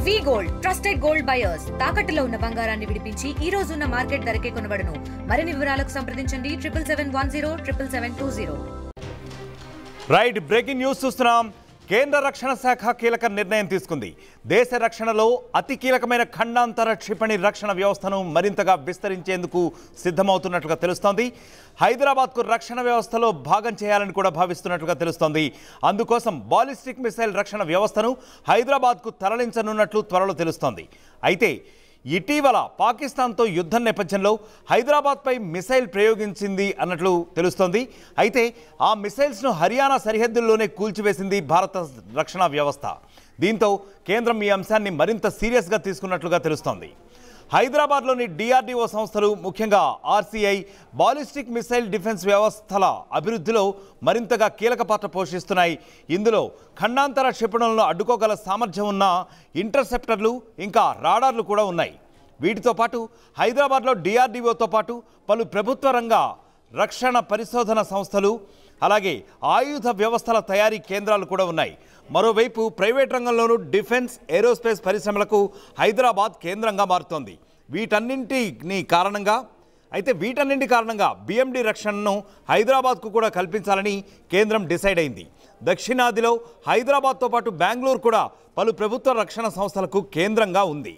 వి gold trusted gold buyers తాకట్టులో ఉన్న బంగారాన్ని విడిపించి ఈ రోజు ఉన్న మార్కెట్ ధరకే కొనబడును. మరిన్ని వివరాలకు సంప్రదించండి 77107720. రైట్, బ్రేకింగ్ న్యూస్ చూస్తున్నాం. కేంద్ర రక్షణ శాఖ కీలక నిర్ణయం తీసుకుంది. దేశ రక్షణలో అతి కీలకమైన ఖండాంతర క్షిపణి రక్షణ వ్యవస్థను మరింతగా విస్తరించేందుకు సిద్ధమవుతున్నట్లుగా తెలుస్తోంది. హైదరాబాద్కు రక్షణ వ్యవస్థలో భాగం చేయాలని కూడా భావిస్తున్నట్లుగా తెలుస్తోంది. అందుకోసం బాలిస్టిక్ మిసైల్ రక్షణ వ్యవస్థను హైదరాబాద్కు తరలించనున్నట్లు త్వరలో తెలుస్తోంది. అయితే ఇటీవల పాకిస్తాన్తో యుద్ధం నేపథ్యంలో హైదరాబాద్పై మిసైల్ ప్రయోగించింది అన్నట్లు తెలుస్తోంది. అయితే ఆ మిసైల్స్ను హర్యానా సరిహద్దుల్లోనే కూల్చివేసింది భారత రక్షణ వ్యవస్థ. దీంతో కేంద్రం ఈ అంశాన్ని మరింత సీరియస్గా తీసుకున్నట్లుగా తెలుస్తోంది. హైదరాబాద్లోని డిఆర్డీఓ సంస్థలు, ముఖ్యంగా ఆర్సీఐ బాలిస్టిక్ మిసైల్ డిఫెన్స్ వ్యవస్థల అభివృద్ధిలో మరింతగా కీలక పాత్ర పోషిస్తున్నాయి. ఇందులో ఖండాంతర క్షిపణులను అడ్డుకోగల సామర్థ్యం ఉన్న ఇంటర్సెప్టర్లు, ఇంకా రాడార్లు కూడా ఉన్నాయి. వీటితో పాటు హైదరాబాద్లో డిఆర్డీఓతో పాటు పలు ప్రభుత్వ రంగ రక్షణ పరిశోధన సంస్థలు, అలాగే ఆయుధ వ్యవస్థల తయారీ కేంద్రాలు కూడా ఉన్నాయి. మరోవైపు ప్రైవేట్ రంగంలోనూ డిఫెన్స్, ఏరోస్పేస్ పరిశ్రమలకు హైదరాబాద్ కేంద్రంగా మారుతోంది. వీటన్నింటి కారణంగా బిఎండి రక్షణను హైదరాబాద్కు కూడా కల్పించాలని కేంద్రం డిసైడ్ అయింది. దక్షిణాదిలో హైదరాబాద్తో పాటు బెంగళూరు కూడా పలు ప్రభుత్వ రక్షణ సంస్థలకు కేంద్రంగా ఉంది.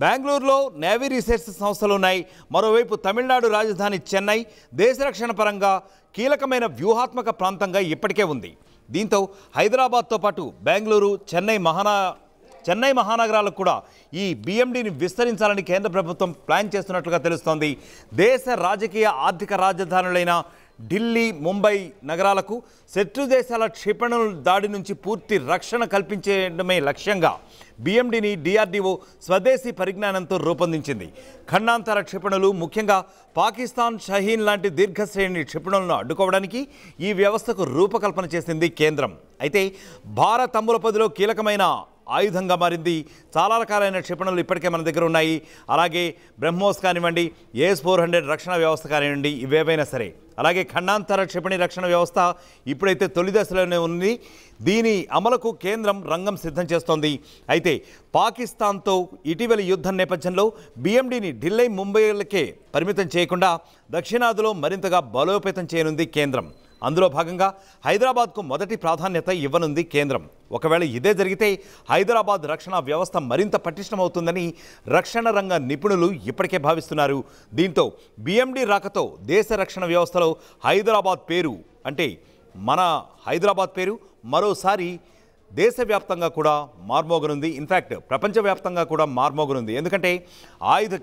బెంగళూరులో నేవీ రీసెర్చ్ సంస్థలు ఉన్నాయి. మరోవైపు తమిళనాడు రాజధాని చెన్నై దేశ రక్షణ పరంగా కీలకమైన వ్యూహాత్మక ప్రాంతంగా ఇప్పటికే ఉంది. దీంతో హైదరాబాద్తో పాటు బెంగళూరు, చెన్నై మహానగరాలకు కూడా ఈ బిఎండిని విస్తరించాలని కేంద్ర ప్రభుత్వం ప్లాన్ చేస్తున్నట్లుగా తెలుస్తోంది. దేశ రాజకీయ ఆర్థిక రాజధానులైన ఢిల్లీ, ముంబై నగరాలకు శత్రు దేశాల క్షిపణుల దాడి నుంచి పూర్తి రక్షణ కల్పించడమే లక్ష్యంగా బిఎండిని డిఆర్డీఓ స్వదేశీ పరిజ్ఞానంతో రూపొందించింది. ఖండాంతర క్షిపణులు, ముఖ్యంగా పాకిస్తాన్ షహీన్ లాంటి దీర్ఘశ్రేణి క్షిపణులను అడ్డుకోవడానికి ఈ వ్యవస్థకు రూపకల్పన చేసింది కేంద్రం. అయితే భారత్ అమ్ముల పొదిలో కీలకమైన ఆయుధంగా మారింది. చాలా రకాలైన క్షిపణులు ఇప్పటికే మన దగ్గర ఉన్నాయి. అలాగే బ్రహ్మోస్ కానివ్వండి, AS-400 రక్షణ వ్యవస్థ కానివ్వండి, ఇవేవైనా సరే. అలాగే ఖండాంతర క్షిపణి రక్షణ వ్యవస్థ ఇప్పుడైతే తొలి దశలోనే ఉంది. దీని అమలుకు కేంద్రం రంగం సిద్ధం చేస్తోంది. అయితే పాకిస్తాన్తో ఇటీవలి యుద్ధం నేపథ్యంలో బిఎండిని ఢిల్లీ, ముంబైలకే పరిమితం చేయకుండా దక్షిణాదిలో మరింతగా బలోపేతం చేయనుంది కేంద్రం. అందులో భాగంగా హైదరాబాద్కు మొదటి ప్రాధాన్యత ఇవ్వనుంది కేంద్రం. ఒకవేళ ఇదే జరిగితే హైదరాబాద్ రక్షణ వ్యవస్థ మరింత పటిష్టమవుతుందని రక్షణ రంగ నిపుణులు ఇప్పటికే భావిస్తున్నారు. దీంతో బిఎండి రాకతో దేశ రక్షణ వ్యవస్థలో హైదరాబాద్ పేరు, అంటే మన హైదరాబాద్ పేరు మరోసారి దేశవ్యాప్తంగా కూడా మార్మోగనుంది. ఇన్ఫ్యాక్ట్ ప్రపంచవ్యాప్తంగా కూడా మార్మోగనుంది. ఎందుకంటే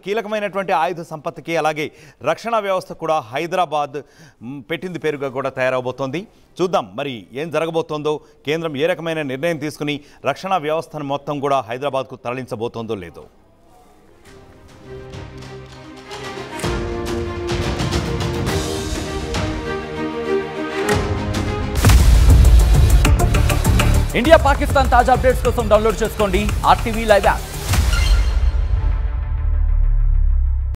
కీలకమైనటువంటి ఆయుధ సంపత్తికి, అలాగే రక్షణ వ్యవస్థ కూడా హైదరాబాద్ పెట్టింది పేరుగా కూడా తయారవబోతోంది. చూద్దాం మరి ఏం జరగబోతోందో, కేంద్రం ఏ రకమైన నిర్ణయం తీసుకుని రక్షణ వ్యవస్థను మొత్తం కూడా హైదరాబాద్కు తరలించబోతోందో లేదో. ఇండియా పాకిస్తాన్ తాజా అప్డేట్స్ కోసం డౌన్లోడ్ చేసుకోండి RTV లైవ్ యాప్.